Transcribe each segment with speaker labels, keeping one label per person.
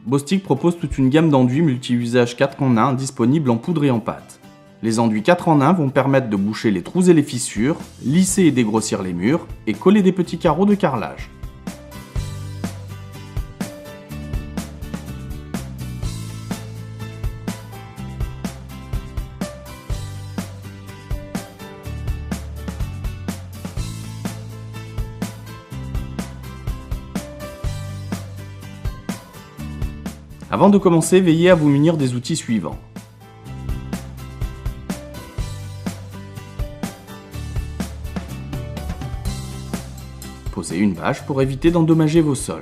Speaker 1: Bostik propose toute une gamme d'enduits multi-usages 4 en 1 disponibles en poudre et en pâte. Les enduits 4 en 1 vont permettre de boucher les trous et les fissures, lisser et dégrossir les murs et coller des petits carreaux de carrelage. Avant de commencer, veillez à vous munir des outils suivants. Posez une bâche pour éviter d'endommager vos sols.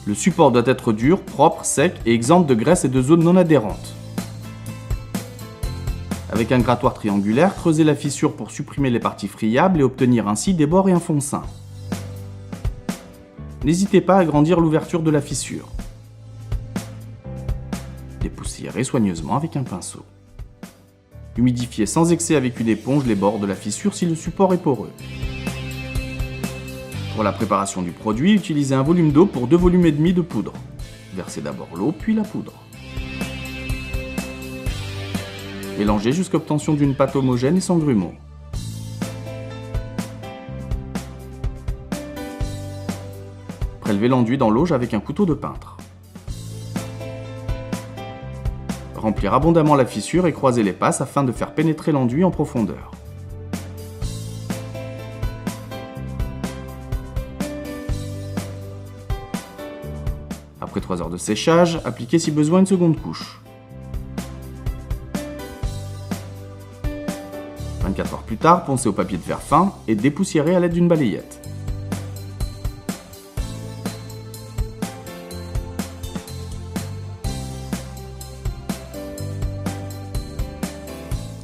Speaker 1: Le support doit être dur, propre, sec et exempt de graisse et de zones non adhérentes. Avec un grattoir triangulaire, creusez la fissure pour supprimer les parties friables et obtenir ainsi des bords et un fond sain. N'hésitez pas à agrandir l'ouverture de la fissure. Dépoussiérez soigneusement avec un pinceau. Humidifiez sans excès avec une éponge les bords de la fissure si le support est poreux. Pour la préparation du produit, utilisez un volume d'eau pour 2 volumes et demi de poudre. Versez d'abord l'eau puis la poudre. Mélangez jusqu'à obtention d'une pâte homogène et sans grumeaux. Prélevez l'enduit dans l'auge avec un couteau de peintre. Remplir abondamment la fissure et croiser les passes afin de faire pénétrer l'enduit en profondeur. Après 3 heures de séchage, appliquez si besoin une seconde couche. 24 heures plus tard, poncez au papier de verre fin et dépoussiérez à l'aide d'une balayette.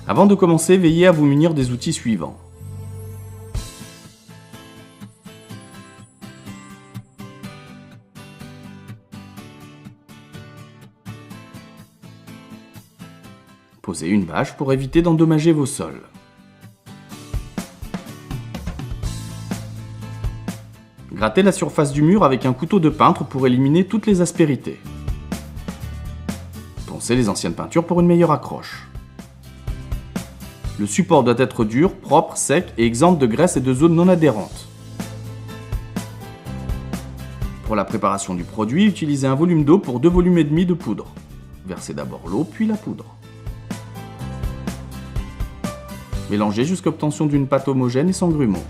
Speaker 1: Avant de commencer, veillez à vous munir des outils suivants. Posez une bâche pour éviter d'endommager vos sols. Grattez la surface du mur avec un couteau de peintre pour éliminer toutes les aspérités. Poncez les anciennes peintures pour une meilleure accroche. Le support doit être dur, propre, sec et exempt de graisse et de zones non adhérentes. Pour la préparation du produit, utilisez un volume d'eau pour 2 volumes et demi de poudre. Versez d'abord l'eau puis la poudre. Mélangez jusqu'à obtention d'une pâte homogène et sans grumeaux.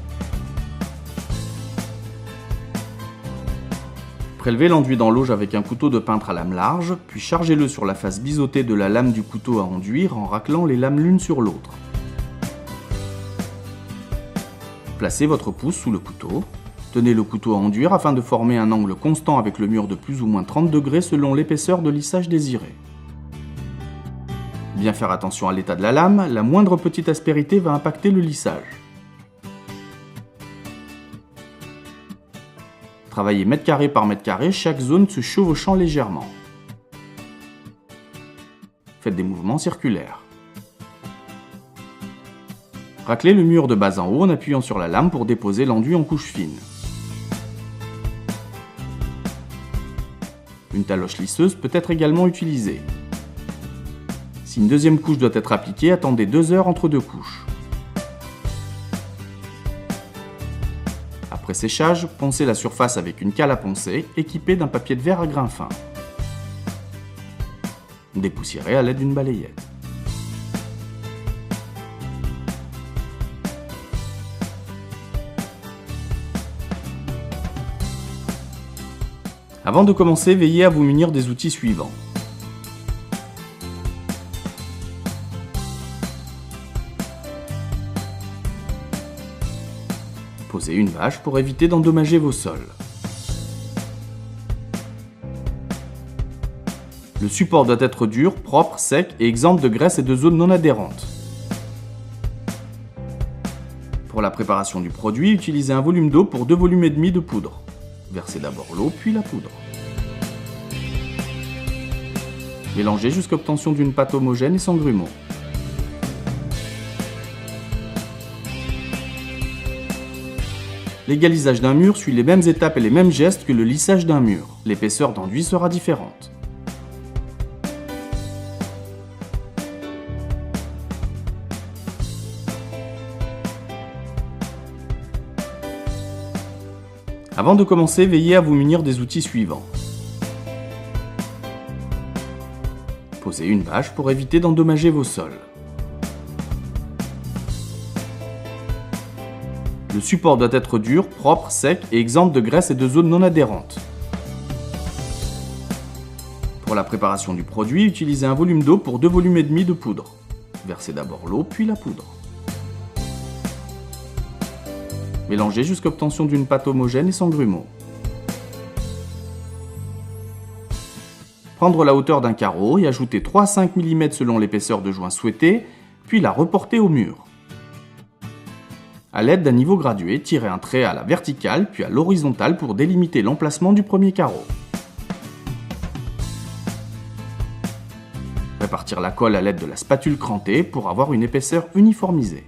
Speaker 1: Prélevez l'enduit dans l'auge avec un couteau de peintre à lame large, puis chargez-le sur la face biseautée de la lame du couteau à enduire en raclant les lames l'une sur l'autre. Placez votre pouce sous le couteau. Tenez le couteau à enduire afin de former un angle constant avec le mur de plus ou moins 30 degrés selon l'épaisseur de lissage désirée. Bien faire attention à l'état de la lame, la moindre petite aspérité va impacter le lissage. Travaillez mètre carré par mètre carré, chaque zone se chevauchant légèrement. Faites des mouvements circulaires. Raclez le mur de bas en haut en appuyant sur la lame pour déposer l'enduit en couche fine. Une taloche lisseuse peut être également utilisée. Si une deuxième couche doit être appliquée, attendez 2 heures entre 2 couches. Après séchage, poncez la surface avec une cale à poncer équipée d'un papier de verre à grains fins. Dépoussiérez à l'aide d'une balayette. Avant de commencer, veillez à vous munir des outils suivants. Posez une bâche pour éviter d'endommager vos sols. Le support doit être dur, propre, sec et exempt de graisse et de zones non adhérentes. Pour la préparation du produit, utilisez un volume d'eau pour 2 volumes et demi de poudre. Versez d'abord l'eau puis la poudre. Mélangez jusqu'à obtention d'une pâte homogène et sans grumeaux. L'égalisage d'un mur suit les mêmes étapes et les mêmes gestes que le lissage d'un mur. L'épaisseur d'enduit sera différente. Avant de commencer, veillez à vous munir des outils suivants. Posez une bâche pour éviter d'endommager vos sols. Le support doit être dur, propre, sec et exempt de graisse et de zones non adhérentes. Pour la préparation du produit, utilisez un volume d'eau pour 2,5 volumes de poudre. Versez d'abord l'eau, puis la poudre. Mélangez jusqu'à obtention d'une pâte homogène et sans grumeaux. Prendre la hauteur d'un carreau et ajouter 3 à 5 mm selon l'épaisseur de joint souhaitée, puis la reporter au mur. A l'aide d'un niveau gradué, tirez un trait à la verticale puis à l'horizontale pour délimiter l'emplacement du premier carreau. Répartir la colle à l'aide de la spatule crantée pour avoir une épaisseur uniformisée.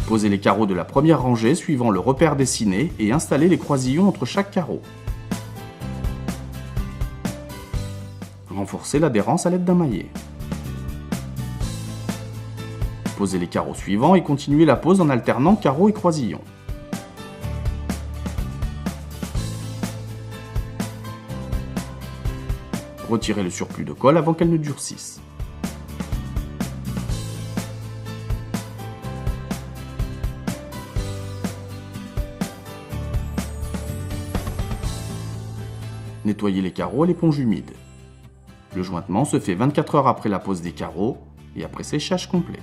Speaker 1: Posez les carreaux de la première rangée suivant le repère dessiné et installez les croisillons entre chaque carreau. Renforcez l'adhérence à l'aide d'un maillet. Posez les carreaux suivants et continuez la pose en alternant carreaux et croisillons. Retirez le surplus de colle avant qu'elle ne durcisse. Nettoyez les carreaux à l'éponge humide. Le jointement se fait 24 heures après la pose des carreaux et après séchage complet.